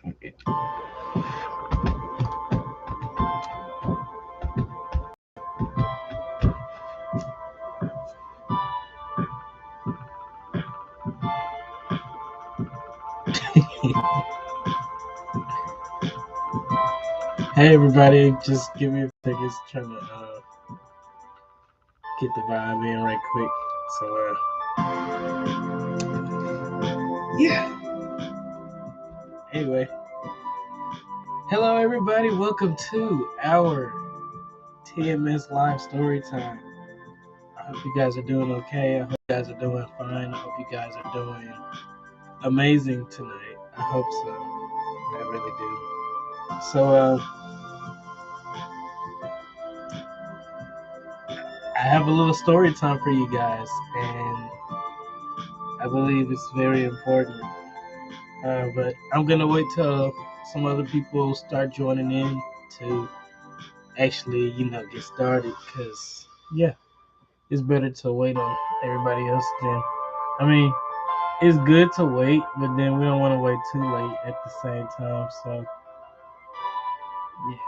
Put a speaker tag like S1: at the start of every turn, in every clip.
S1: Okay. Hey everybody, just give me a second, trying to get the vibe in right quick. So yeah. Anyway, hello everybody, welcome to our TMS Live Storytime. I hope you guys are doing okay. I hope you guys are doing fine. I hope you guys are doing amazing tonight. I hope so. I really do. So I have a little story time for you guys, and I believe it's very important. But I'm gonna wait till some other people start joining in to actually, get started. Cause yeah, it's better to wait on everybody else than. I mean, it's good to wait, but then we don't want to wait too late at the same time. So yeah,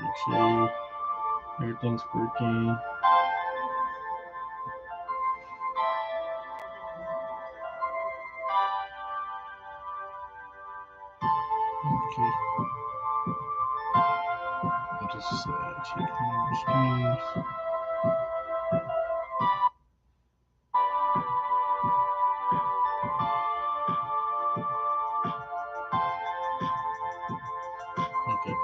S1: make sure everything's working. Okay. I'm just checking the screens. Okay.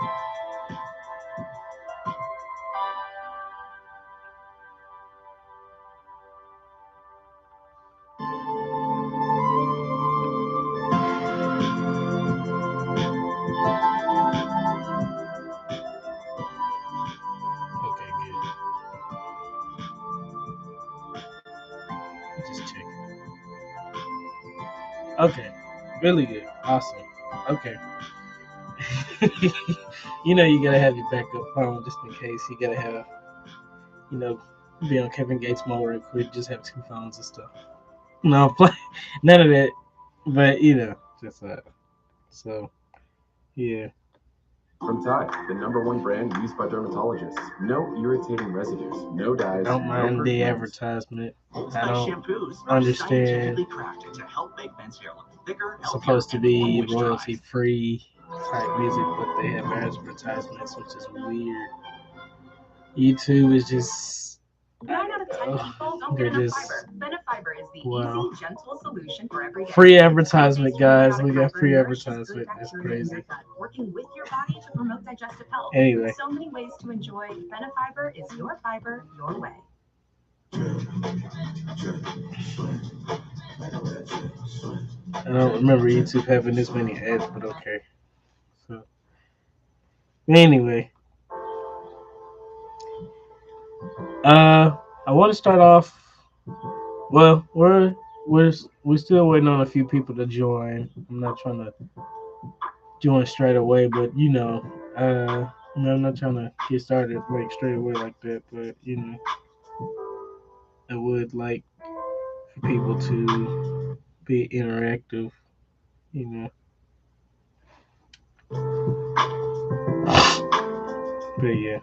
S1: Okay, good. Just checking. Okay, really good. Awesome. Okay. You gotta have your backup phone just in case. You gotta have, be on Kevin Gates mode real quick. Just have two phones and stuff. No, play none of that. But just so yeah.
S2: From Tide, the #1 brand used by dermatologists. No irritating residues, no dyes.
S1: I don't mind the advertisement. I don't understand. It's supposed to be royalty free type music, but they have advertisements, which is weird. YouTube is just
S3: 9 out of 10 people don't get enough fiber. Benefiber is the easy, gentle solution for every day.
S1: Free advertisement, guys. We got free advertisement. That's crazy.
S3: Working with your body to promote digestive health.
S1: Anyway.
S3: With so many ways to enjoy, Benefiber is your fiber, your way.
S1: I don't remember YouTube having this many ads, but okay. So anyway. I want to start off. Well, we're still waiting on a few people to join. I'm not trying to join straight away, but I'm not trying to get started like straight away like that. But I would like for people to be interactive. But yeah.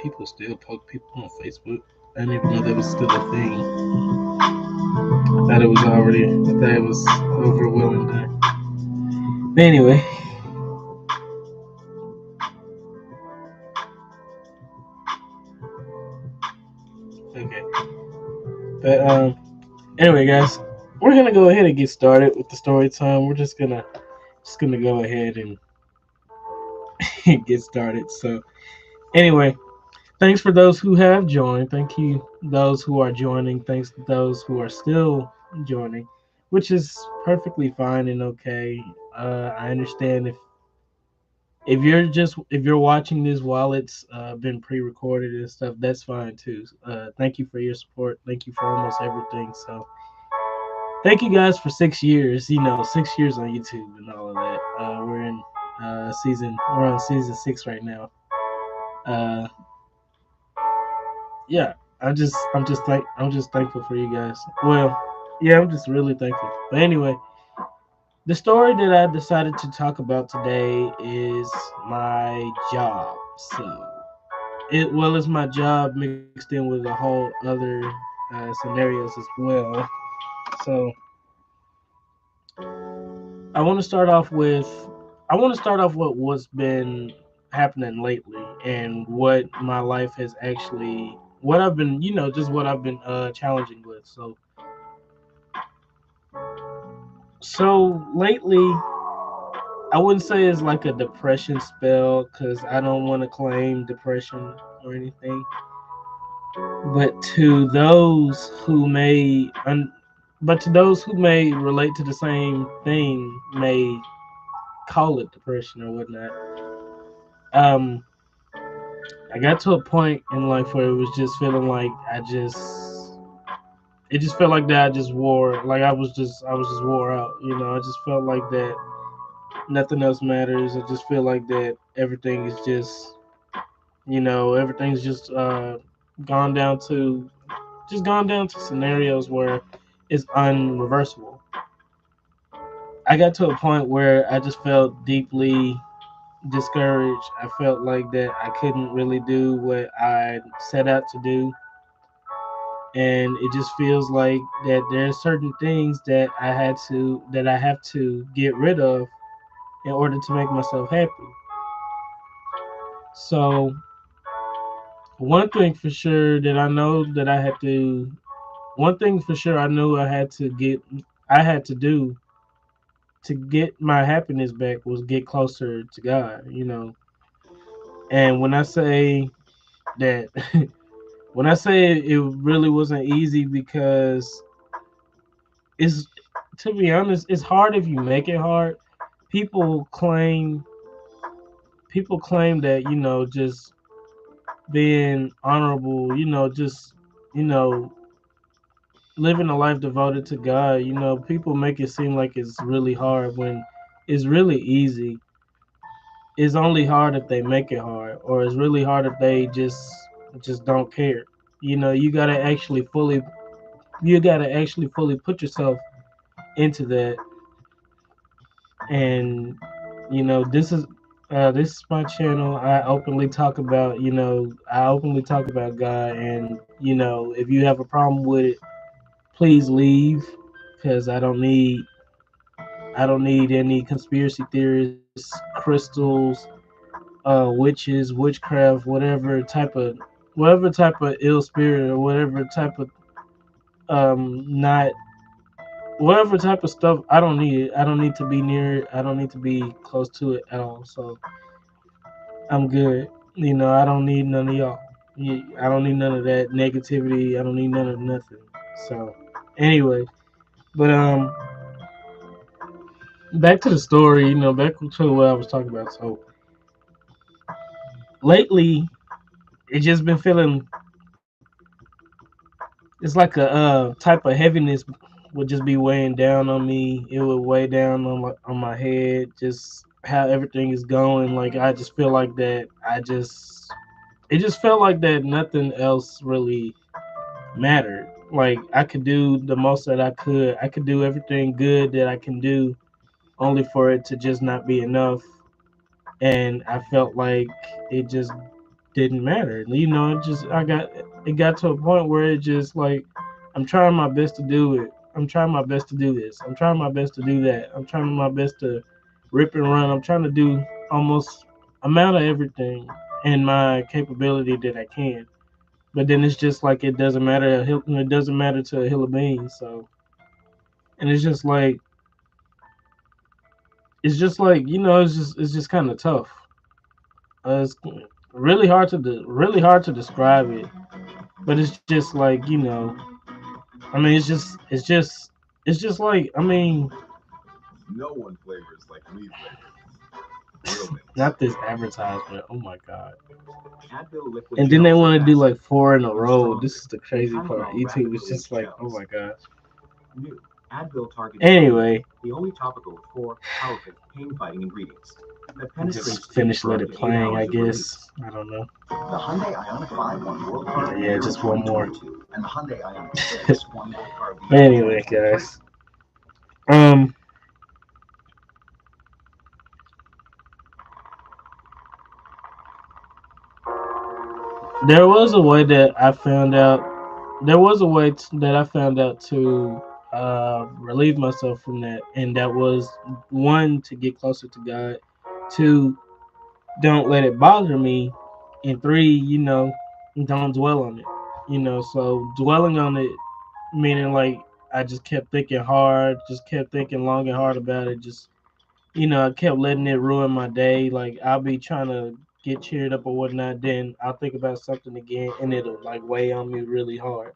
S1: People still poke people on Facebook. I didn't even know that was still a thing. I thought it was over well and done. But anyway. Okay. But anyway, guys, we're gonna go ahead and get started with the story time. We're just gonna go ahead and get started. So anyway, thanks for those who have joined. Thank you those who are joining. Thanks to those who are still joining, which is perfectly fine and okay. I understand if you're watching this while it's been pre-recorded and stuff, that's fine too. Thank you for your support. Thank you for almost everything. So thank you guys for 6 years. 6 years on YouTube and all of that. We're on season 6 right now. Uh, yeah, I'm just thankful for you guys. Well, yeah, I'm just really thankful. But anyway, the story that I decided to talk about today is my job. So it's my job mixed in with a whole other scenarios as well. So I want to start off with what's been happening lately and what my life has actually what I've been just what I've been challenging with. So lately I wouldn't say it's like a depression spell because I don't want to claim depression or anything. But to those who may relate to the same thing may call it depression or whatnot. Um, I got to a point in life where it was just feeling like it just felt like that I just wore like I was just wore out. I just felt like that nothing else matters. I just feel like that everything is just everything's just gone down to gone down to scenarios where it's unreversible. I got to a point where I just felt deeply discouraged. I felt like that I couldn't really do what I set out to do, and it just feels like that there's certain things that I have to get rid of in order to make myself happy. So one thing for sure that I know that I had to one thing for sure I knew I had to do to get my happiness back was get closer to God. And that when I say it really wasn't easy because it's to be honest, it's hard if you make it hard. People claim people claim that, just being honorable, just you know, living a life devoted to God, people make it seem like it's really hard when it's really easy. It's only hard if they make it hard, or it's really hard if they just don't care. You gotta actually fully put yourself into that. And this is my channel. I openly talk about God, and if you have a problem with it, please leave, because I don't need any conspiracy theorists, crystals, witches, witchcraft, whatever type of ill spirit, or not whatever type of stuff. I don't need it. I don't need to be near it. I don't need to be close to it at all. So I'm good. I don't need none of y'all. I don't need none of that negativity. I don't need none of nothing. So anyway, but back to the story. Back to what I was talking about. So lately, it just been feeling. It's like a type of heaviness would just be weighing down on me. It would weigh down on my head. Just how everything is going. Like I just feel like that. It just felt like that nothing else really mattered. Like I could do the most that I could. I could do everything good that I can do, only for it to just not be enough. And I felt like it just didn't matter. It got to a point where it just like I'm trying my best to do it. I'm trying my best to do this. I'm trying my best to do that. I'm trying my best to rip and run. I'm trying to do almost amount of everything in my capability that I can. But then it's just like it doesn't matter. It doesn't matter to a hill of beans. So, and it's just like it's just kind of tough. really hard to describe it. But it's just like, I mean, it's just like, I mean,
S2: No one flavors like we flavor.
S1: not this advertisement. Oh my god.
S2: Advil liquid
S1: And then they
S2: gels are
S1: want to do like
S2: faster
S1: 4 in a
S2: and
S1: row.
S2: stronger
S1: This is the
S2: than
S1: crazy part.
S2: Tylenol
S1: YouTube
S2: rapid
S1: is
S2: release
S1: just like, oh
S2: gels.
S1: my gosh.
S2: New Advil targets
S1: Anyway,
S2: the only topical with 4 powerful pain-fighting ingredients that penetrates
S1: just
S2: deep
S1: finish,
S2: for
S1: let
S2: up
S1: it
S2: to 8
S1: playing, I
S2: hours of release.
S1: guess. I don't know.
S2: The Hyundai Ioniq 5 won World Car of the
S1: Yeah,
S2: Year
S1: just
S2: in
S1: one more.
S2: 2022, and the Hyundai Ioniq 6 won World Car of the
S1: But
S2: Year in
S1: anyway,
S2: 2023.
S1: guys. Um, there was a way that I found out. There was a way that I found out to relieve myself from that, and that was one, to get closer to God, two, don't let it bother me, and three, don't dwell on it. So dwelling on it, meaning like I just kept thinking hard, just kept thinking long and hard about it, just I kept letting it ruin my day. Like I'll be trying to get cheered up or whatnot, then I'll think about something again, and it'll like weigh on me really hard.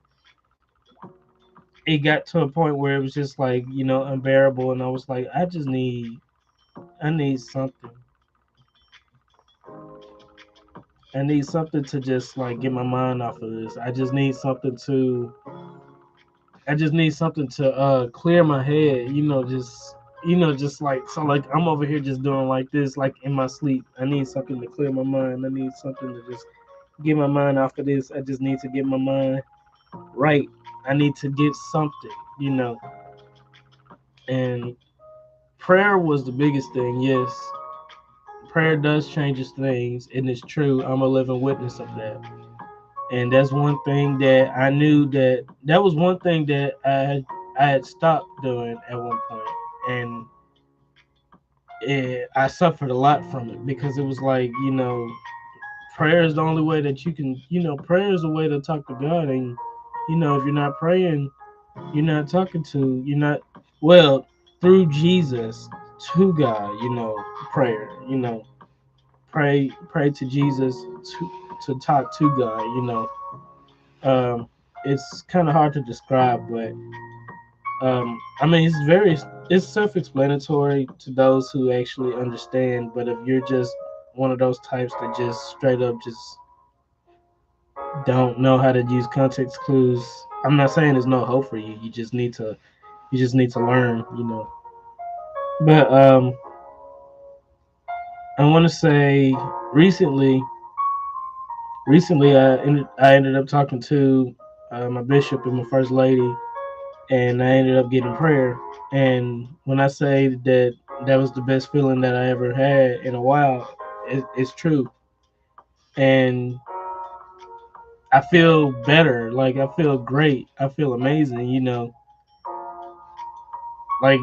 S1: It got to a point where it was just like unbearable, and I was like, I need something. I need something to just like get my mind off of this. I just need something to clear my head, just like, so like I'm over here just doing like this like in my sleep. I need something to clear my mind. I need something to just get my mind off of this. I just need to get my mind right. I need to get something, and prayer was the biggest thing. Yes, prayer does changes things, and it's true. I'm a living witness of that. And that's one thing that I knew that was one thing that I had stopped doing at one point, and I suffered a lot from it because it was like, prayer is the only way that you can, prayer is a way to talk to God. And if you're not praying, you're not talking to, you're not, well, through Jesus to God, prayer, pray to Jesus to talk to God. Um, it's kind of hard to describe, but I mean, it's self-explanatory to those who actually understand. But if you're just one of those types that just straight up just don't know how to use context clues, I'm not saying there's no hope for you. You just need to learn, But I want to say recently, I ended up talking to my bishop and my first lady, and I ended up getting prayer. And when I say that that was the best feeling that I ever had in a while, it's true. And I feel better. Like I feel great. I feel amazing. Like,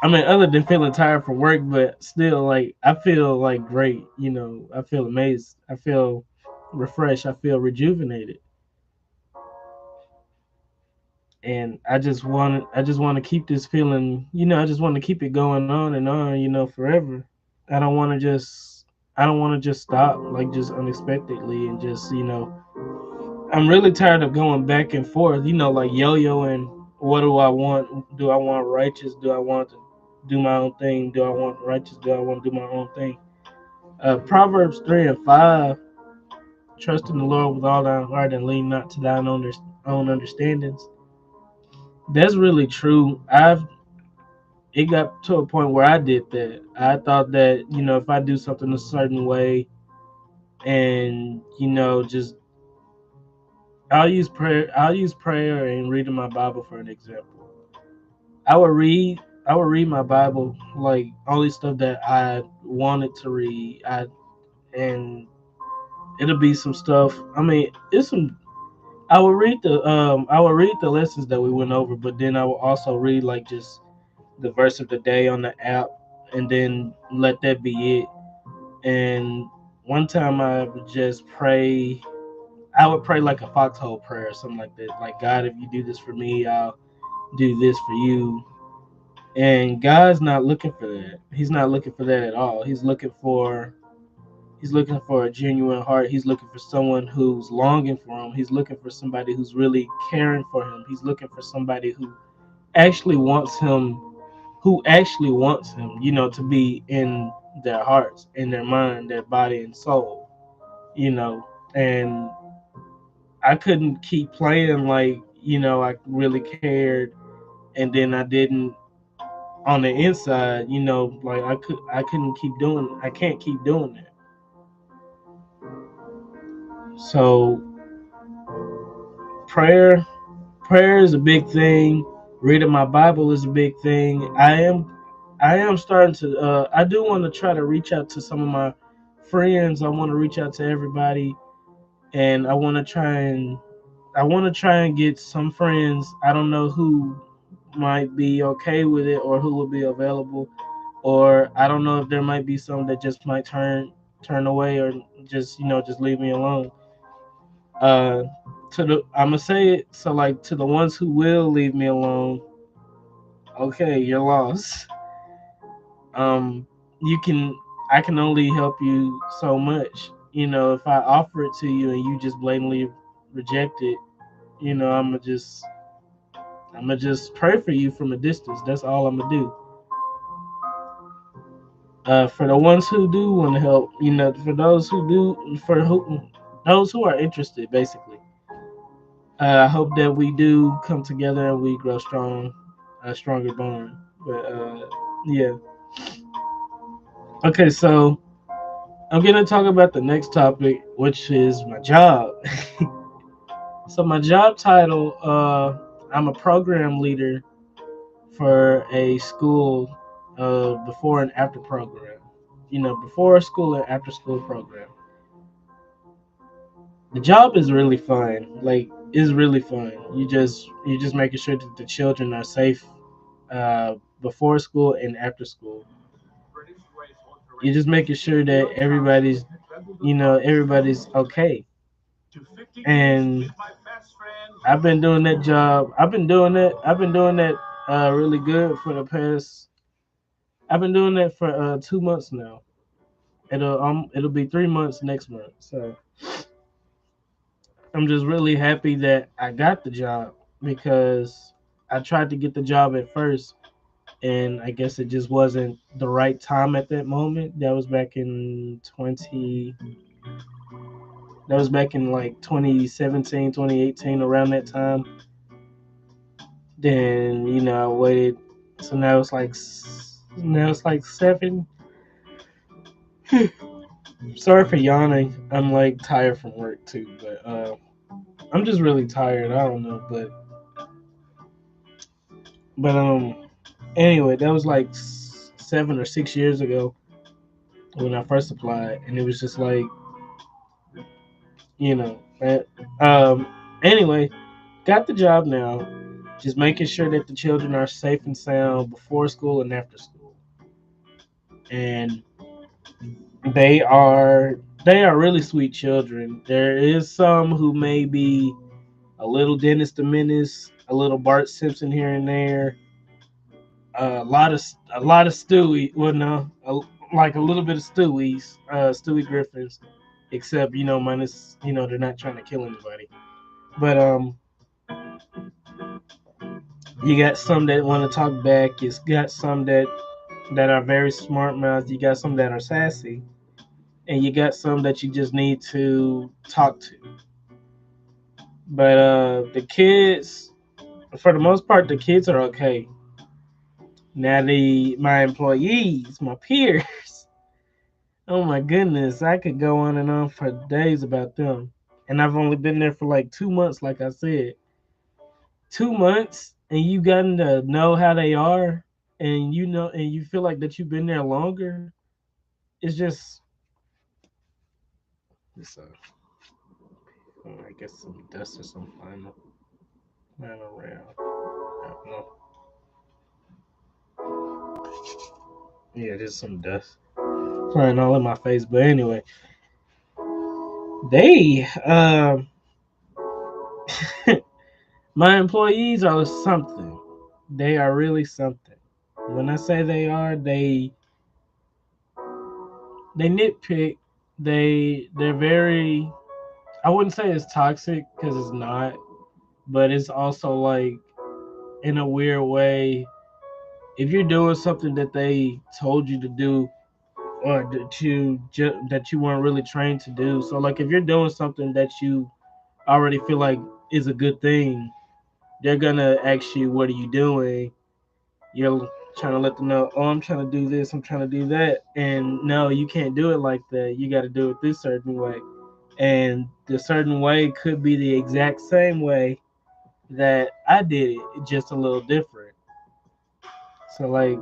S1: I mean, other than feeling tired from work, but still, like I feel like great. I feel amazed. I feel refreshed. I feel rejuvenated. And I just want to keep this feeling. I just want to keep it going on and on. Forever. I don't want to just I don't want to just stop like just unexpectedly and just I'm really tired of going back and forth, like yo-yoing. What do I want? Do I want righteous? Do I want to do my own thing? Do I want righteous? Do I want to do my own thing? Proverbs 3 and 5: trust in the Lord with all thine heart and lean not to thine own understandings. That's really true. It got to a point where I did that. I thought that if I do something a certain way, and just I'll use prayer and reading my Bible for an example. I would read my Bible, like only stuff that I wanted to read. And it'll be some stuff. I mean, it's some. I would read the lessons that we went over, but then I would also read like just the verse of the day on the app, and then let that be it. And one time I would just pray. I would pray like a foxhole prayer or something like that. Like, God, if you do this for me, I'll do this for you. And God's not looking for that. He's not looking for that at all. He's looking for a genuine heart. He's looking for someone who's longing for him. He's looking for somebody who's really caring for him. He's looking for somebody who actually wants him, to be in their hearts, in their mind, their body and soul, and I couldn't keep playing like, I really cared and then I didn't on the inside, like I can't keep doing that. So prayer prayer is a big thing. Reading my Bible is a big thing. I am starting to I do want to try to reach out to some of my friends. I want to reach out to everybody and I want to try and get some friends. I don't know who might be okay with it or who will be available, or I don't know if there might be some that just might turn away or just leave me alone. Uh, I'm gonna say it so like to the ones who will leave me alone. Okay, you're lost. Um, you can I can only help you so much. If I offer it to you and you just blatantly reject it, I'm gonna just pray for you from a distance. That's all I'm gonna do. For the ones who do want to help, for those who are interested, basically. I hope that we do come together and we grow strong, a stronger bond. But yeah. Okay, so I'm gonna talk about the next topic, which is my job. So my job title, I'm a program leader for a school, before and after program. Before school and after school program. The job is really fun. Like, it's really fun. You just making sure that the children are safe, before school and after school. You're just making sure that everybody's okay. And I've been doing that job. I've been doing that really good for the past. I've been doing that for 2 months now. It'll be 3 months next month. So I'm just really happy that I got the job because I tried to get the job at first, and I guess it just wasn't the right time at that moment. That was back in like 2017, 2018, around that time. Then I waited, so now it's like 7. Sorry for yawning. I'm like tired from work too, but I'm just really tired. I don't know, but anyway, that was like 7 or 6 years ago when I first applied, and it was just like, you know. Um. Anyway, got the job now. Just making sure that the children are safe and sound before school and after school, and they are really sweet children. There is some who may be a little Dennis the Menace, a little Bart Simpson here and there, a lot of Stewie. Well, no, like a little bit of Stewie Griffins, except minus they're not trying to kill anybody. But you got some that want to talk back. You got some that are very smart mouths. You got some that are sassy, and you got some that you just need to talk to. But the kids, for the most part, the kids are okay. Now my employees, my peers, oh my goodness, I could go on and on for days about them. And I've only been there for like 2 months, like I said. 2 months, and you gotten to know how they are, and you feel like that you've been there longer. It's just, it's I guess some dust or some flying around. I don't know. Yeah, just some dust flying all in my face. But anyway, they my employees are something. They are really something. When I say they are, they nitpick, they're very, I wouldn't say it's toxic because it's not, but it's also like in a weird way, if you're doing something that they told you to do or that you weren't really trained to do. So like if you're doing something that you already feel like is a good thing, they're gonna ask you, what are you doing? You're trying to let them know, oh, I'm trying to do this, I'm trying to do that. And no, you can't do it like that. You got to do it this certain way. And the certain way could be the exact same way that I did it, just a little different. So, like,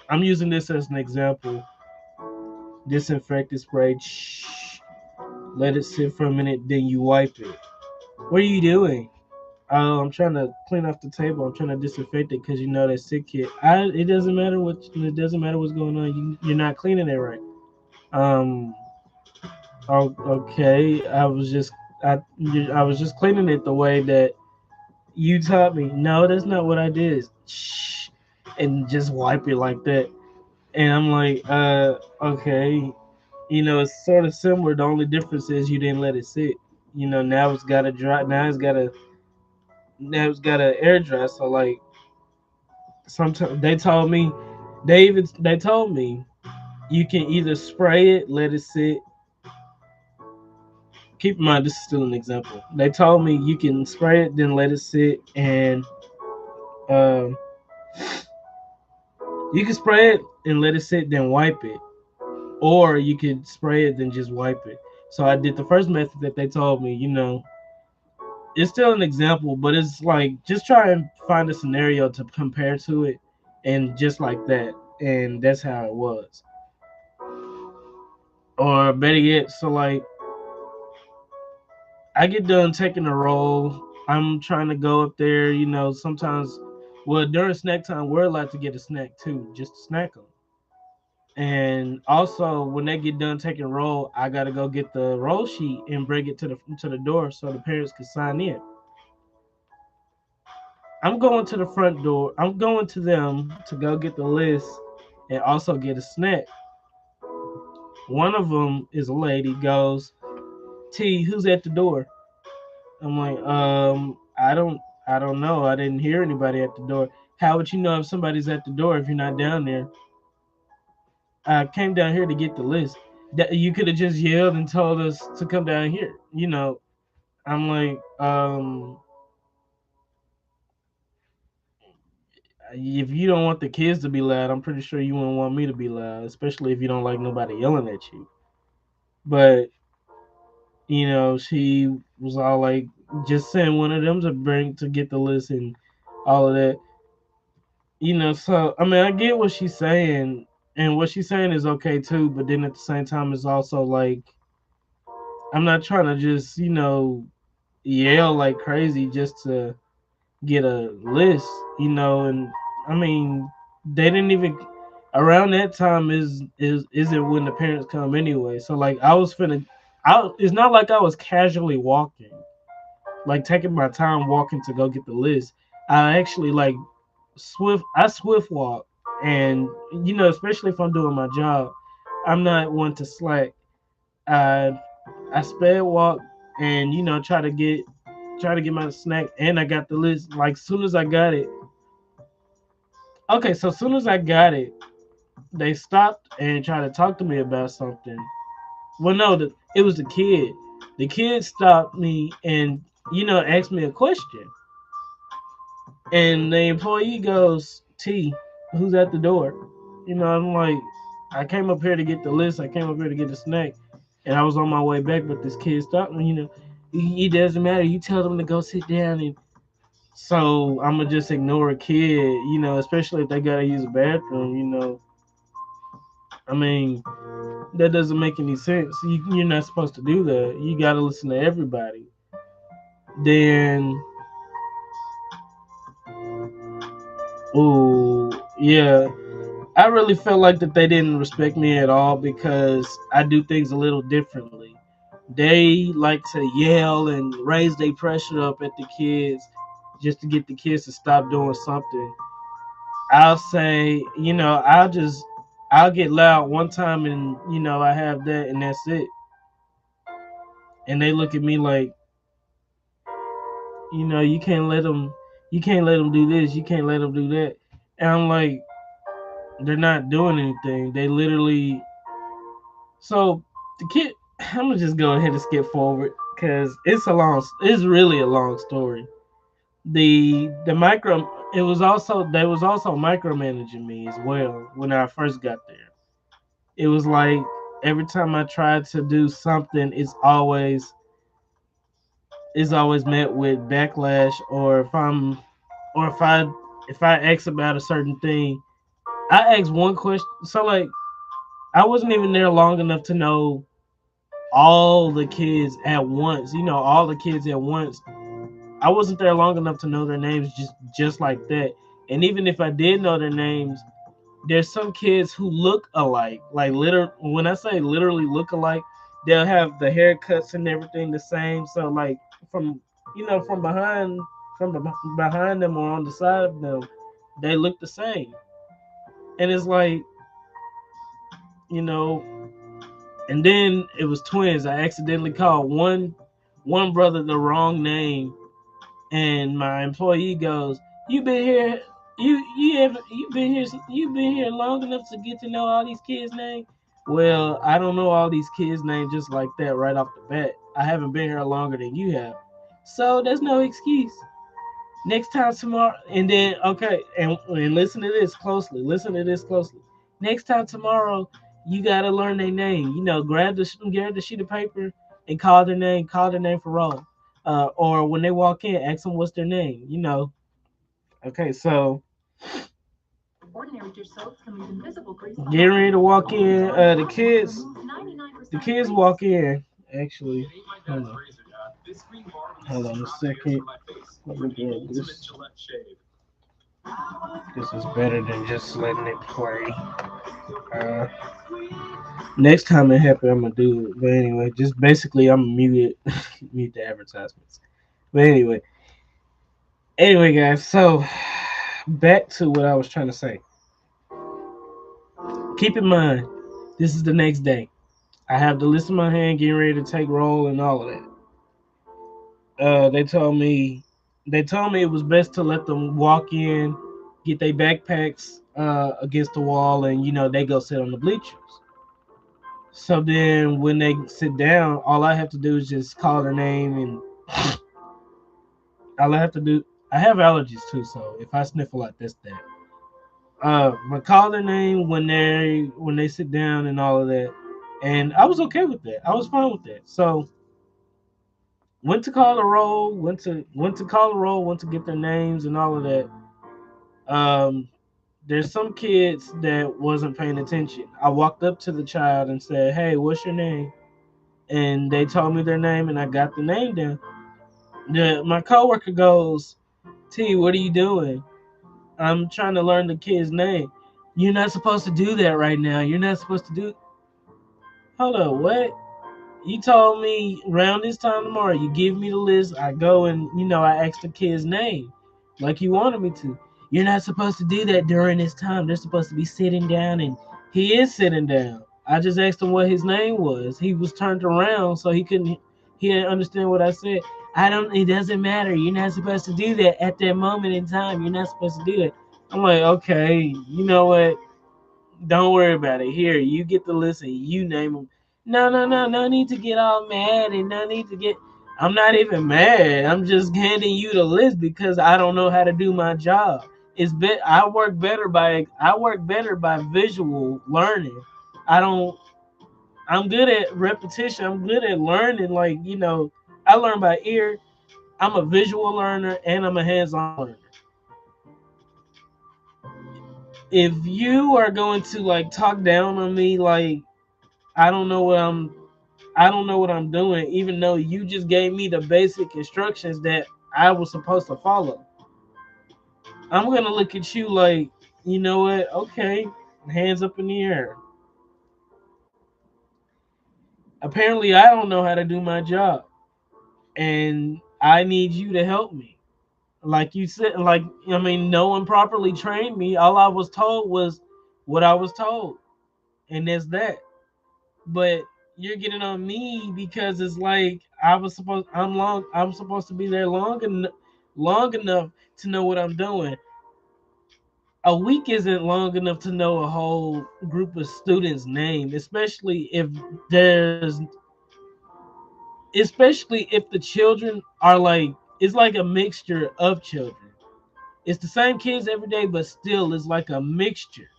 S1: I'm using this as an example. Disinfectant spray, shh, let it sit for a minute, then you wipe it. What are you doing? Oh, I'm trying to clean off the table. I'm trying to disinfect it because you know that sick kid. It doesn't matter it doesn't matter what's going on. You're not cleaning it right. Um. Okay. I was just cleaning it the way that you taught me. No, that's not what I did. Shh, and just wipe it like that. And I'm like, okay. You know, it's sort of similar. The only difference is you didn't let it sit. You know, now it's got to dry. Now it's got to air dry. So like, sometimes they told me you can either spray it, let it sit. Keep in mind, this is still an example. They told me you can spray it, then let it sit, and um, you can spray it and let it sit, then wipe it, or you could spray it then just wipe it. So I did the first method that they told me. You know, it's still an example, but it's like just try and find a scenario to compare to it, and just like that, and that's how it was. Or better yet, so like I get done taking a roll. I'm trying to go up there. You know, sometimes, well, during snack time, we're allowed to get a snack too, just to snack them. And also, when they get done taking roll, I gotta go get the roll sheet and bring it to the door so the parents can sign in. I'm going to the front door. I'm going to them to go get the list and also get a snack. One of them is a lady. Goes, T, who's at the door? I'm like, I don't know. I didn't hear anybody at the door. How would you know if somebody's at the door if you're not down there? I came down here to get the list. That you could have just yelled and told us to come down here. You know, I'm like, if you don't want the kids to be loud, I'm pretty sure you wouldn't want me to be loud, especially if you don't like nobody yelling at you. But you know, she was all like, just send one of them to bring to get the list and all of that. You know, so I mean, I get what she's saying, and what she's saying is okay too. But then at the same time, it's also like I'm not trying to just yell like crazy just to get a list, and I mean they didn't even around that time isn't when the parents come anyway. So like I was finna, it's not like I was casually walking, like taking my time walking to go get the list. I actually like swift walk, and especially if I'm doing my job, I'm not one to slack. I I sped walk and try to get my snack, and I got the list. Like soon as I got it, okay. So soon as I got it, they stopped and tried to talk to me about something. Well, no, it was the kid. The kid stopped me and asked me a question. And the employee goes, T, who's at the door? I'm like, I came up here to get the list. I came up here to get the snack. And I was on my way back, but this kid stopped me. It doesn't matter. You tell them to go sit down. And so I'm going to just ignore a kid, especially if they got to use a bathroom. I mean, that doesn't make any sense. You're not supposed to do that. You got to listen to everybody. Then, oh, yeah. I really felt like that they didn't respect me at all because I do things a little differently. They like to yell and raise their pressure up at the kids just to get the kids to stop doing something. I'll say, I'll get loud one time and I have that and that's it. and they look at me like, you can't let them, do this, you can't let them do that, and I'm like, they're not doing anything. They literally. So the kid, I'm gonna just go ahead and skip forward because it's really a long story. The micro, they was also micromanaging me as well when I first got there. It was like every time I tried to do something, it's always met with backlash, or if I ask about a certain thing, I asked one question. So like I wasn't even there long enough to know all the kids at once. All the kids at once. I wasn't there long enough to know their names just like that. And even if I did know their names, there's some kids who look alike. Like when I say literally look alike, they'll have the haircuts and everything the same. So like from from behind them or on the side of them, they look the same. And it's like, you know, and then it was twins. I accidentally called one brother the wrong name, and my employee goes, "You been here? You been here long enough to get to know all these kids' names?" Well, I don't know all these kids' names just like that right off the bat. I haven't been here longer than you have, so there's no excuse. Next time tomorrow, and then okay, and listen to this closely. Listen to this closely. Next time tomorrow, you gotta learn their name. Grab the sheet of paper and call their name. Call their name for roll. Or when they walk in, ask them what's their name. Okay, so
S3: Ordinary dish soap can leave invisible grease
S1: getting ready to walk
S3: behind.
S1: in. The kids walk in. Actually, hold on. Hold on a second. Let me grab this. This is better than just letting it play. Uh, Next time it happens, I'm gonna do it. But anyway, just basically, I'm gonna mute it, mute the advertisements. But anyway, guys. So back to what I was trying to say. Keep in mind, this is the next day. I have the list in my hand, getting ready to take roll and all of that. They told me it was best to let them walk in, get their backpacks against the wall, and they go sit on the bleachers. So then when they sit down, all I have to do is just call their name, and all I have to do. I have allergies too, so if I sniff a lot, that's that. But call their name when they sit down and all of that, and I was okay with that. I was fine with that. So went to call the roll, went to get their names and all of that. Um, there's some kids that wasn't paying attention. I walked up to the child and said, "Hey, what's your name?" And they told me their name, and I got the name down. My coworker goes, "T, what are you doing?" "I'm trying to learn the kid's name." "You're not supposed to do that right now. You're not supposed to do." Hold up, what? You told me around this time tomorrow, you give me the list, I go and, I ask the kid's name like you wanted me to. "You're not supposed to do that during this time. They're supposed to be sitting down," and he is sitting down. I just asked him what his name was. He was turned around so he didn't understand what I said. It doesn't matter. You're not supposed to do that at that moment in time. You're not supposed to do that. I'm like, okay, you know what? Don't worry about it. Here, you get the list and you name them. No, no, no, no need to get all mad and no need to get. I'm not even mad. I'm just handing you the list because I don't know how to do my job. I work better by visual learning. I don't. I'm good at repetition. I'm good at learning. Like I learn by ear. I'm a visual learner and I'm a hands-on learner. If you are going to like talk down on me, like I don't know what I'm doing, even though you just gave me the basic instructions that I was supposed to follow. I'm gonna look at you like, you know what? Okay, hands up in the air. Apparently, I don't know how to do my job, and I need you to help me. Like you said, no one properly trained me. All I was told was what I was told, and that's that. But you're getting on me because it's like I'm supposed to be there long enough to know what I'm doing. A week isn't long enough to know a whole group of students' name, there's especially if the children are like, it's like a mixture of children. It's the same kids every day, but still it's like a mixture.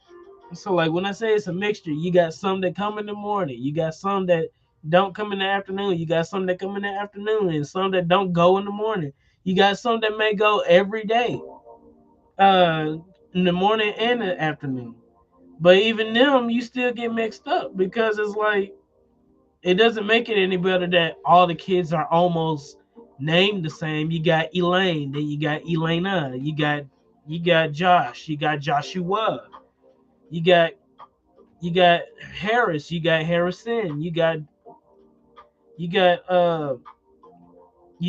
S1: So like when I say it's a mixture, you got some that come in the morning, you got some that don't come in the afternoon, you got some that come in the afternoon, and some that don't go in the morning. You got some that may go every day, uh, in the morning and the afternoon. But even them, you still get mixed up because it's like it doesn't make it any better that all the kids are almost named the same. You got Elaine, then you got Elena, you got Josh, you got Joshua, you got you got Harris, you got Harrison, you got you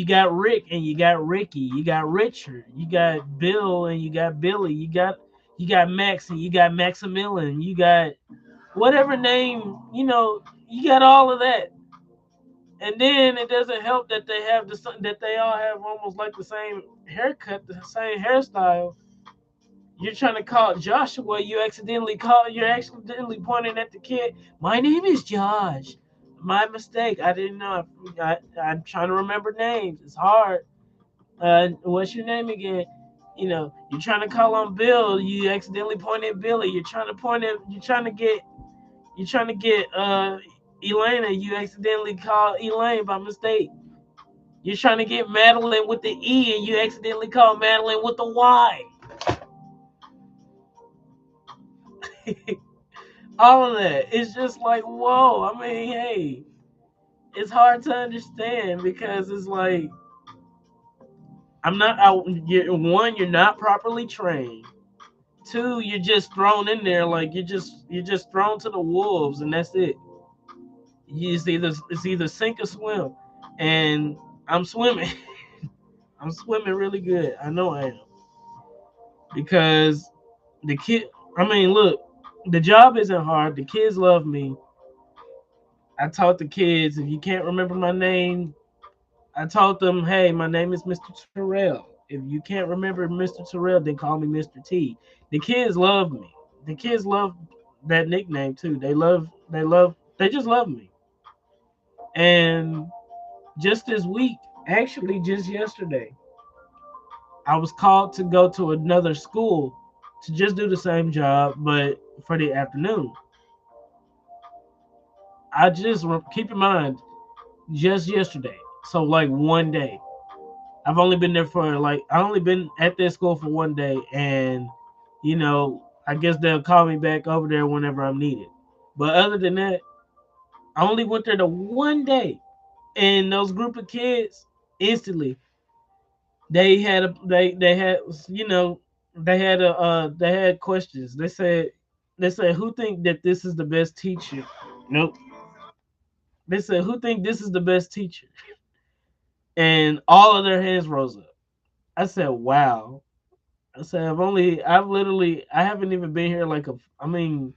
S1: got Rick and you got Ricky, you got Richard, you got Bill and you got Billy, you got Max and you got Maximilian, you got whatever name, you got all of that. And then it doesn't help that that they all have almost like the same haircut, the same hairstyle. You're trying to call Joshua, you're accidentally pointing at the kid. My name is Josh. My mistake. I didn't know. I'm trying to remember names. It's hard. What's your name again? You're trying to call on Bill. You accidentally point at Billy. You're trying to get Elena. You accidentally call Elaine by mistake. You're trying to get Madeline with the E, and you accidentally call Madeline with the Y. All of that. It's just like, whoa. I mean, hey, it's hard to understand because it's like I'm not. One, you're not properly trained. Two, you're just thrown in there like you're just thrown to the wolves, and that's it. It's either sink or swim, and I'm swimming. I'm swimming really good. I know I am because the kid. I mean, look, the job isn't hard. The kids love me. I taught the kids, if you can't remember my name, I told them, hey, my name is Mr. Terrell. If you can't remember Mr. Terrell, then call me Mr. T. The kids love me. The kids love that nickname too. They just love me. And just this week, actually just yesterday, I was called to go to another school to just do the same job, but for the afternoon. Keep in mind, just yesterday. So like one day. I only been at this school for one day, and I guess they'll call me back over there whenever I'm needed. But other than that, I only went there the one day, and those group of kids instantly they had they had questions. They said who think that this is the best teacher? Nope. They said who think this is the best teacher? And all of their hands rose up. I said, wow. I said I haven't even been here I mean,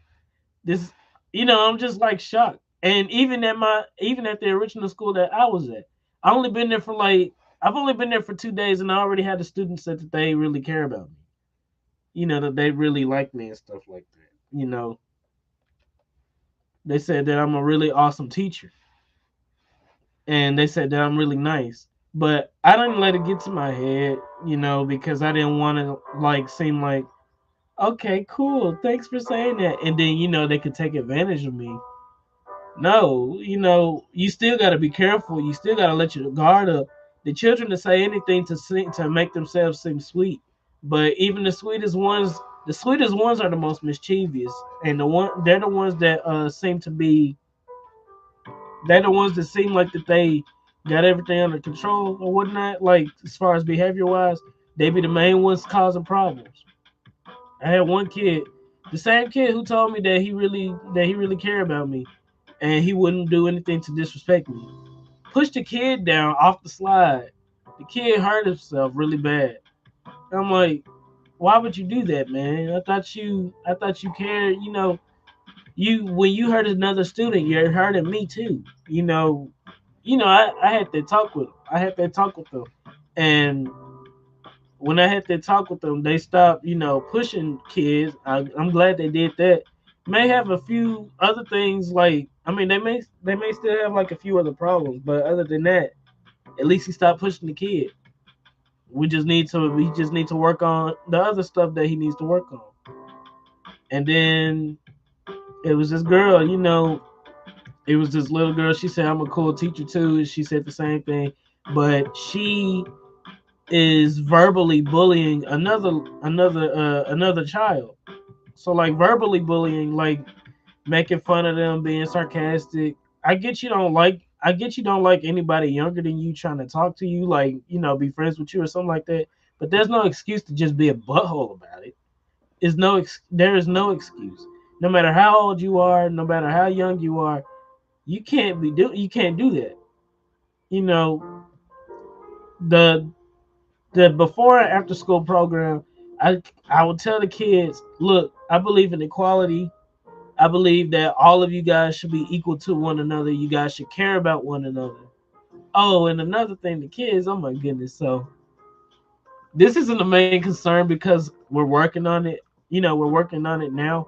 S1: this, I'm just like shocked. And even at the original school that I was at, I only been there for I've only been there for 2 days, and I already had the students said that they really care about me. That they really like me and stuff like that. They said that I'm a really awesome teacher, and they said that I'm really nice. But I didn't let it get to my head, because I didn't want to seem like, okay, cool. Thanks for saying that. And then, they could take advantage of me. No, you still got to be careful. You still got to let your guard up. The children to say anything to make themselves seem sweet. But even the sweetest ones are the most mischievous. And they're the ones that they're the ones that seem like that they got everything under control or whatnot. Like as far as behavior wise, they be the main ones causing problems. I had one kid, the same kid who told me that he really cared about me, and he wouldn't do anything to disrespect me. Pushed the kid down off the slide. The kid hurt himself really bad. I'm like, why would you do that, man? I thought you cared. You when you hurt another student, you're hurting me too. I had that talk with them. And when I had that talk with them, they stopped, pushing kids. I'm glad they did that. May have a few other things, like, I mean, they may still have like a few other problems, but other than that, at least he stopped pushing the kid. We just need to work on the other stuff that he needs to work on. And then it was this girl, it was this little girl. She said, I'm a cool teacher too. And she said the same thing, but she is verbally bullying another child. So, like, verbally bullying, like making fun of them, being sarcastic. I get you don't like anybody younger than you trying to talk to you, like, be friends with you or something like that. But there's no excuse to just be a butthole about it. There is no excuse. No matter how old you are, no matter how young you are, you can't do that. You know, the the before and after school program, I would tell the kids, look, I believe in equality. I believe that all of you guys should be equal to one another. You guys should care about one another. Oh, and another thing, the kids, oh my goodness. So this isn't the main concern because we're working on it. We're working on it now.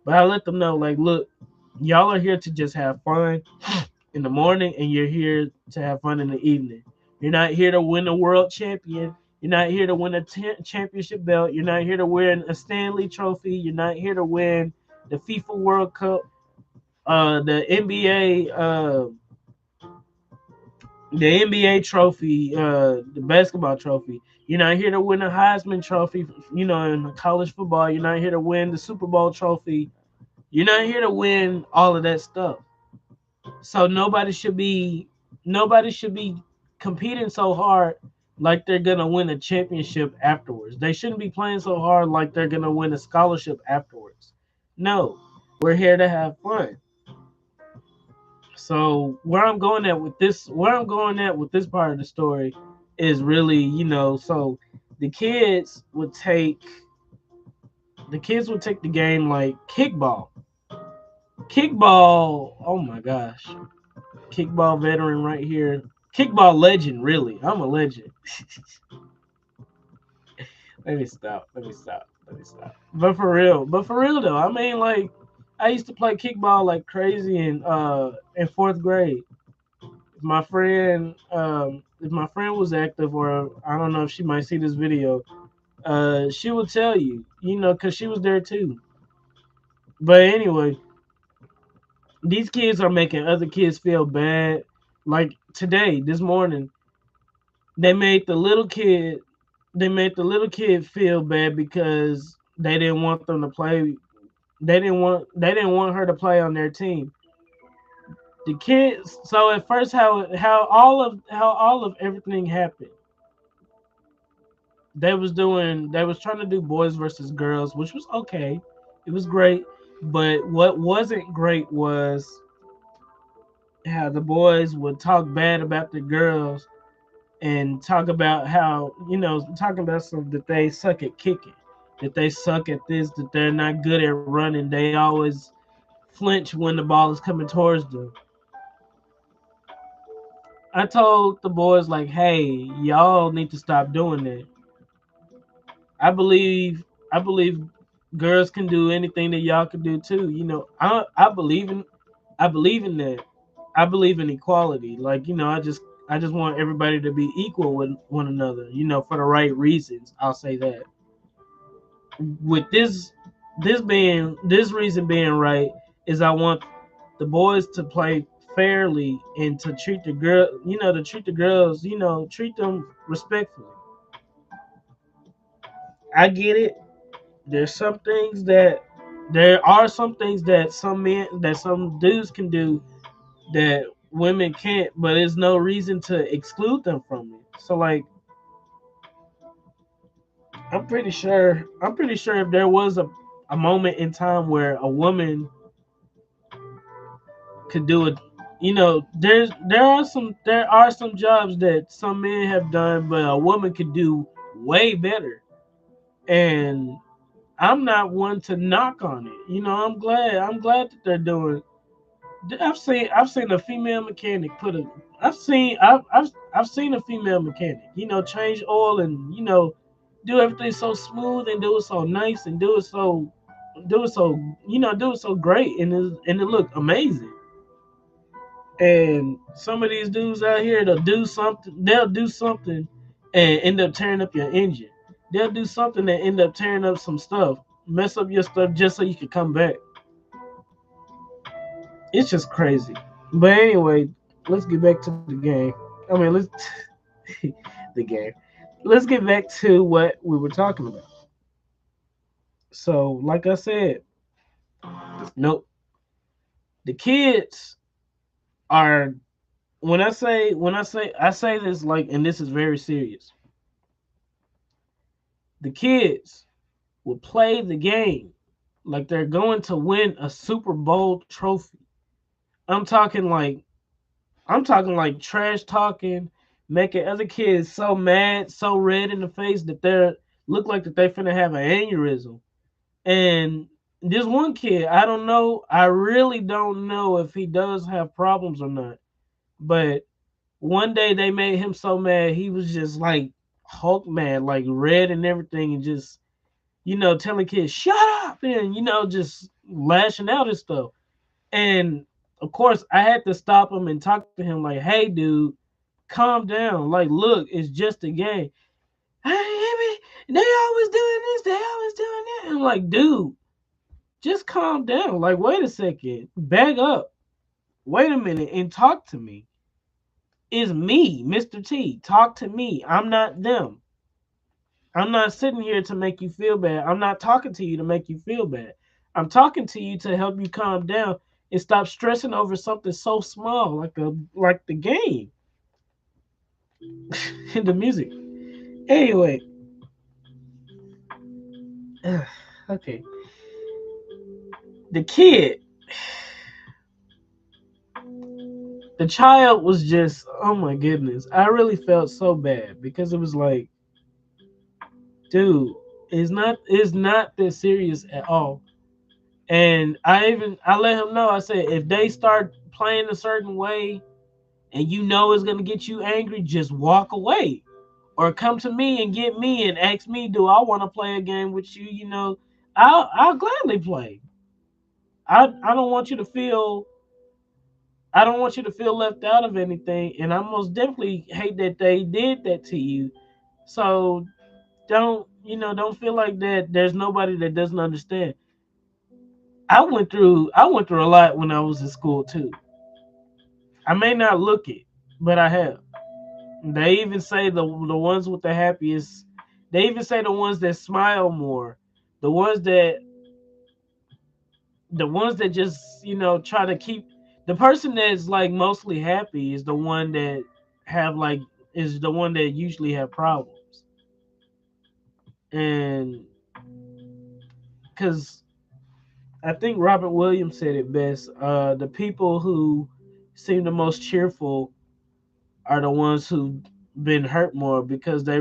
S1: But I let them know, like, look, y'all are here to just have fun in the morning, and you're here to have fun in the evening. You're not here to win a world champion. You're not here to win a championship belt. You're not here to win a Stanley trophy. You're not here to win the FIFA World Cup, the NBA, the NBA trophy, the basketball trophy. You're not here to win a Heisman trophy, in college football. You're not here to win the Super Bowl trophy. You're not here to win all of that stuff. So nobody should be competing so hard like they're gonna win a championship afterwards. They shouldn't be playing so hard like they're gonna win a scholarship afterwards. No, we're here to have fun. So where I'm going at with this part of the story is really, so the kids would take the game like kickball. Kickball, oh my gosh. Kickball veteran right here. Kickball legend, really. I'm a legend. Let me stop. But for real though, I mean, like, I used to play kickball like crazy in fourth grade. If my friend was active, or I don't know if she might see this video, she will tell you, because she was there too. But anyway, these kids are making other kids feel bad. Like today, this morning, they made the little kid feel bad because they didn't want them to play. They didn't want her to play on their team. The kids. So at first, how all of everything happened. They was trying to do boys versus girls, which was okay. It was great. But what wasn't great was how the boys would talk bad about the girls, and talk about how, talking about some that they suck at kicking, that they suck at this, that they're not good at running. They always flinch when the ball is coming towards them. I told the boys, like, hey, y'all need to stop doing that. I believe girls can do anything that y'all can do too. I believe in that. I believe in equality. Like, I just want everybody to be equal with one another, for the right reasons. I'll say that. With this reason being right is I want the boys to play fairly, and to treat the girls, treat them respectfully. I get it. There's some things that there are some things that some dudes can do that women can't, but there's no reason to exclude them from it. So, like, I'm pretty sure if there was a moment in time where a woman could do it, there are some jobs that some men have done, but a woman could do way better. And I'm not one to knock on it. I'm glad that they're doing I've seen a female mechanic put a I've seen a female mechanic, change oil and do everything so smooth and do it so nice and do it so do it so great and it look amazing. And some of these dudes out here, they'll do something and end up tearing up your engine. They'll do something and end up tearing up some stuff, mess up your stuff just so you can come back. It's just crazy. But anyway, let's get back to the game. I mean, let's the game. Let's get back to what we were talking about. So, like I said, nope. The kids are I say this like, and this is very serious. The kids will play the game like they're going to win a Super Bowl trophy. I'm talking like trash talking, making other kids so mad, so red in the face that they're look like that they finna have an aneurysm. And this one kid, I don't know, I really don't know if he does have problems or not. But one day they made him so mad, he was just like Hulk mad, like red and everything, and just telling kids shut up and just lashing out and stuff. And of course, I had to stop him and talk to him like, "Hey, dude, calm down. Like, look, it's just a game. Hey, they always doing this. They always doing that." And I'm like, dude, just calm down. Like, wait a second. Back up. Wait a minute and talk to me. It's me, Mr. T. Talk to me. I'm not them. I'm not sitting here to make you feel bad. I'm not talking to you to make you feel bad. I'm talking to you to help you calm down and stop stressing over something so small like the game and the music. Anyway, okay. The kid, the child was just, oh my goodness. I really felt so bad because it was like, dude, it's not that serious at all. And I let him know. I said, if they start playing a certain way and it's gonna get you angry, just walk away. Or come to me and get me and ask me, do I want to play a game with you? I'll gladly play. I don't want you to feel I don't want you to feel left out of anything, and I most definitely hate that they did that to you. So don't feel like that there's nobody that doesn't understand. I went through a lot when I was in school too. I may not look it, but I have. They even say the ones with the happiest. They even say the ones that smile more, the ones that just try to keep the person that's like mostly happy is the one that have like is the one that usually have problems. And because I think Robert Williams said it best, the people who seem the most cheerful are the ones who've been hurt more because they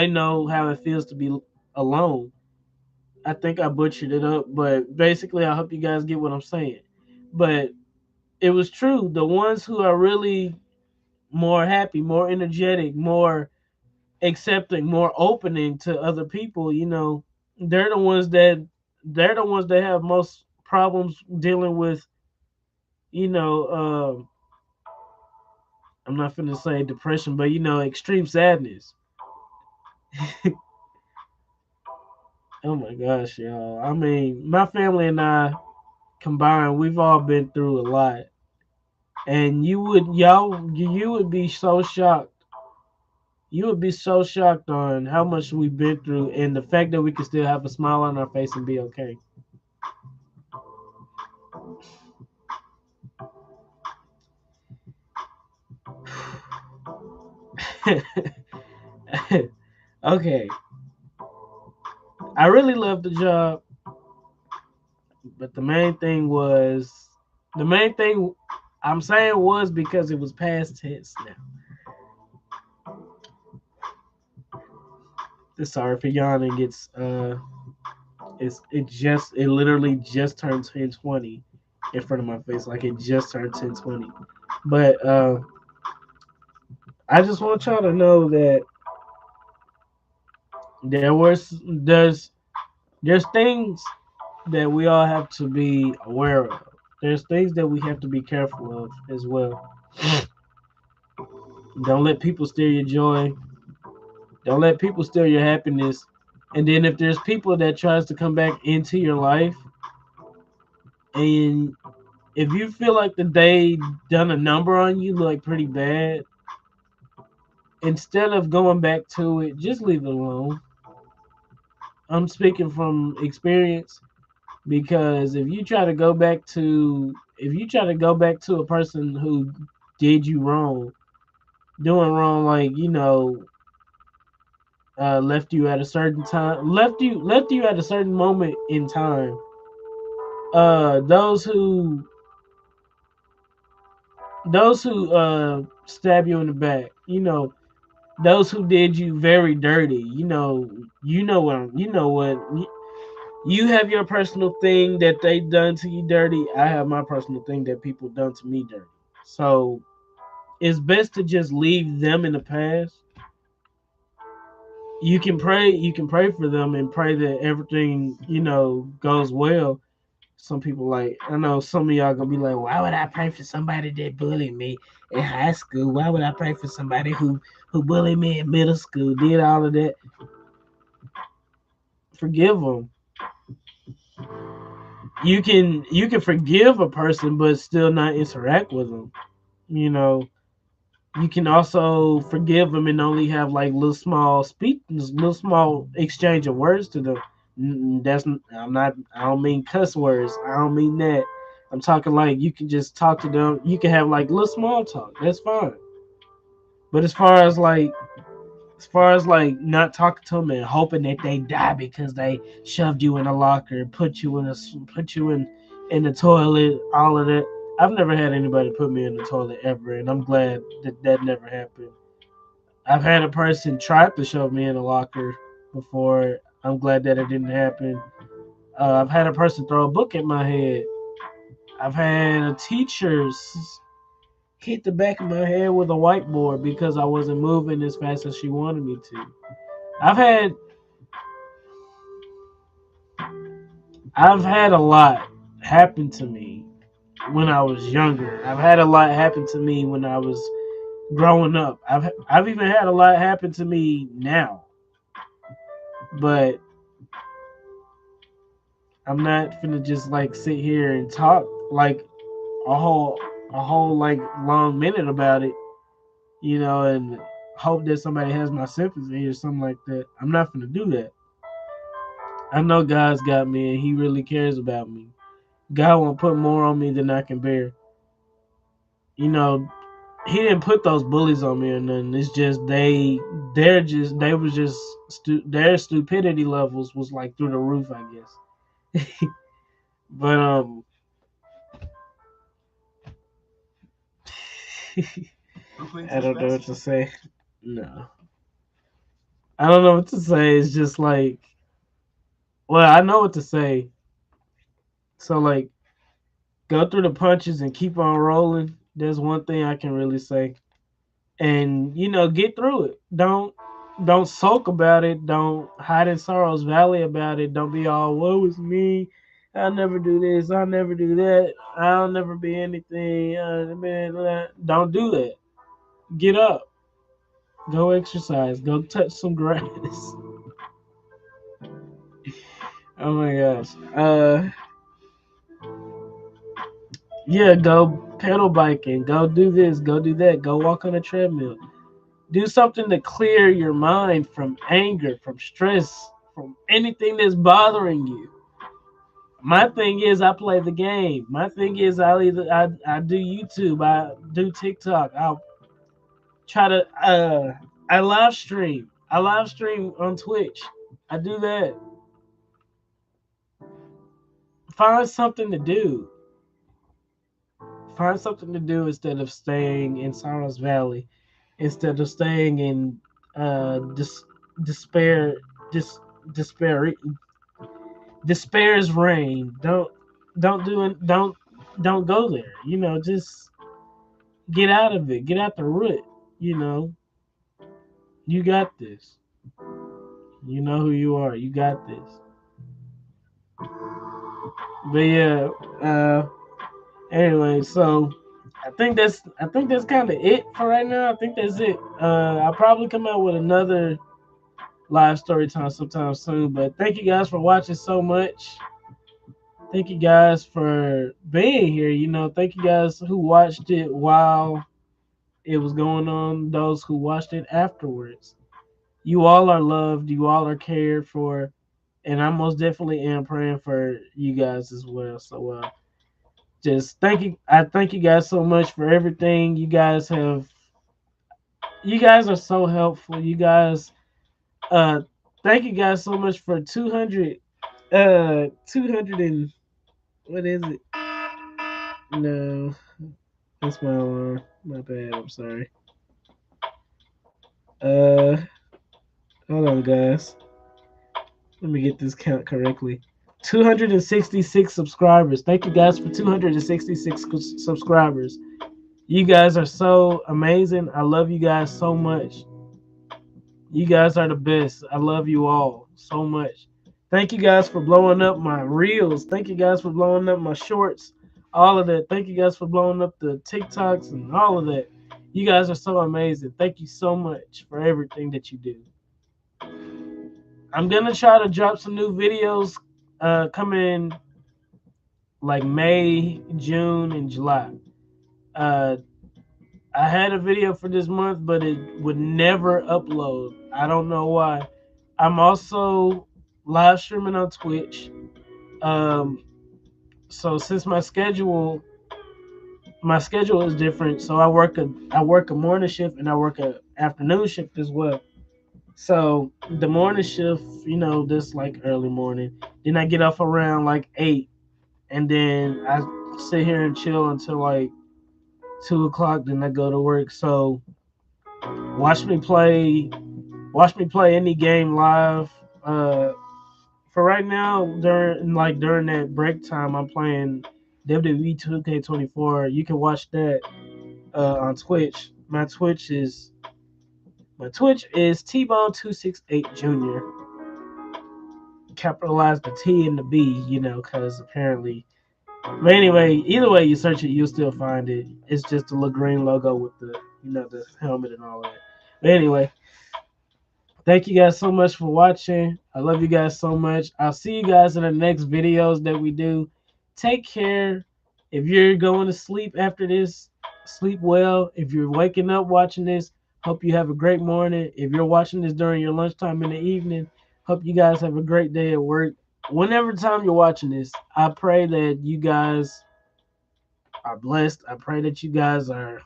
S1: know how it feels to be alone. I think I butchered it up, but basically, I hope you guys get what I'm saying. But it was true. The ones who are really more happy, more energetic, more accepting, more opening to other people, they're the ones that have most problems dealing with, you know, I'm not finna say depression, but extreme sadness. Oh my gosh, y'all. I mean, my family and I combined, we've all been through a lot. And you would be so shocked. You would be so shocked on how much we've been through and the fact that we can still have a smile on our face and be okay. Okay. I really loved the job, but the main thing I'm saying was because it was past tense now. Sorry for yawning. It literally just turned 10:20 in front of my face like it just turned 10:20. But I just want y'all to know that there's things that we all have to be aware of. There's things that we have to be careful of as well. Don't let people steal your joy. Don't let people steal your happiness. And then if there's people that tries to come back into your life, and if you feel like that they done a number on you like pretty bad, instead of going back to it, just leave it alone. I'm speaking from experience because if you try to go back to a person who did you wrong, doing wrong, like left you at a certain time, left you at a certain moment in time. Those who stab you in the back, those who did you very dirty, you have your personal thing that they done to you dirty. I have my personal thing that people done to me dirty. So it's best to just leave them in the past. You can pray for them and pray that everything, goes well. Some people, like, I know some of y'all gonna be like, why would I pray for somebody that bullied me in high school? Why would I pray for somebody who bullied me in middle school, did all of that? Forgive them. You can forgive a person but still not interact with them. You know, you can also forgive them and only have like little small exchange of words to them. That's I'm not. I don't mean cuss words. I don't mean that. I'm talking like you can just talk to them. You can have like little small talk. That's fine. But as far as not talking to them and hoping that they die because they shoved you in a locker, put you in the toilet, all of that. I've never had anybody put me in the toilet ever, and I'm glad that that never happened. I've had a person try to shove me in a locker before. I'm glad that it didn't happen. I've had a person throw a book at my head. I've had a teacher hit the back of my head with a whiteboard because I wasn't moving as fast as she wanted me to. I've had I've had a lot happen to me when I was younger. I've had a lot happen to me when I was growing up. I've even had a lot happen to me now. But I'm not finna just like sit here and talk like a whole like long minute about it, and hope that somebody has my sympathy or something like that. I'm not finna do that. I know God's got me and He really cares about me. God won't put more on me than I can bear. You know, He didn't put those bullies on me or nothing. It's just their stupidity levels was like through the roof, I guess. But I don't know what to say. No, I don't know what to say. It's just like, well, I know what to say. So like, go through the punches and keep on rolling. There's one thing I can really say, and get through it. Don't sulk about it. Don't hide in sorrow's valley about it. Don't be all woe is me. I'll never do this. I'll never do that. I'll never be anything. Don't do that. Get up. Go exercise. Go touch some grass. Oh my gosh. Yeah, go pedal biking. Go do this. Go do that. Go walk on a treadmill. Do something to clear your mind from anger, from stress, from anything that's bothering you. My thing is I play the game. My thing is I do YouTube. I do TikTok. I'll try to I live stream. I live stream on Twitch. I do that. Find something to do. Find something to do instead of staying in Sorrow's Valley, instead of staying in despair, dis, despair, despair's reign. Don't do it. Don't. don't go there. Just get out of it. Get out the root. You know, you got this. You know who you are. You got this. But yeah, anyway, so I think that's kind of it for right now. I think that's it. I'll probably come out with another live story time sometime soon. But thank you guys for watching so much. Thank you guys for being here. Thank you guys who watched it while it was going on. Those who watched it afterwards. You all are loved. You all are cared for, and I most definitely am praying for you guys as well. So just thank you. I thank you guys so much for everything. You guys have. You guys are so helpful. You guys. Uh, thank you guys so much for 200. 200 and what is it? No, that's my alarm. My bad. I'm sorry. Uh, hold on, guys. Let me get this count correctly. 266 subscribers. Thank you guys for 266 subscribers. You guys are so amazing. I love you guys so much. You guys are the best. I love you all so much. Thank you guys for blowing up my reels. Thank you guys for blowing up my shorts. All of that. Thank you guys for blowing up the TikToks and all of that. You guys are so amazing. Thank you so much for everything that you do. I'm gonna try to drop some new videos coming like May, June, and July. Uh, I had a video for this month, but it would never upload. I don't know why. I'm also live streaming on Twitch. Um, so since my schedule is different, so I work a morning shift and I work a afternoon shift as well. So the morning shift, that's like early morning. Then I get off around like 8, and then I sit here and chill until like 2 o'clock. Then I go to work. So watch me play, watch me play any game live. For right now, during that break time, I'm playing WWE 2K24. You can watch that on Twitch. My Twitch is T-Bone268 Junior. Capitalize the T and the B, because apparently. But anyway, either way you search it, you'll still find it. It's just a little green logo with the helmet and all that. But anyway, thank you guys so much for watching. I love you guys so much. I'll see you guys in the next videos that we do. Take care. If you're going to sleep after this, sleep well. If you're waking up watching this, hope you have a great morning. If you're watching this during your lunchtime in the evening, hope you guys have a great day at work. Whenever time you're watching this, I pray that you guys are blessed. I pray that you guys are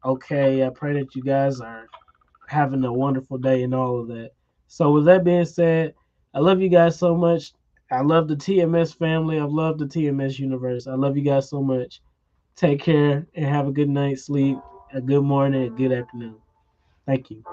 S1: okay. I pray that you guys are having a wonderful day and all of that. So with that being said, I love you guys so much. I love the TMS family. I love the TMS universe. I love you guys so much. Take care and have a good night's sleep, a good morning, a good afternoon. Thank you.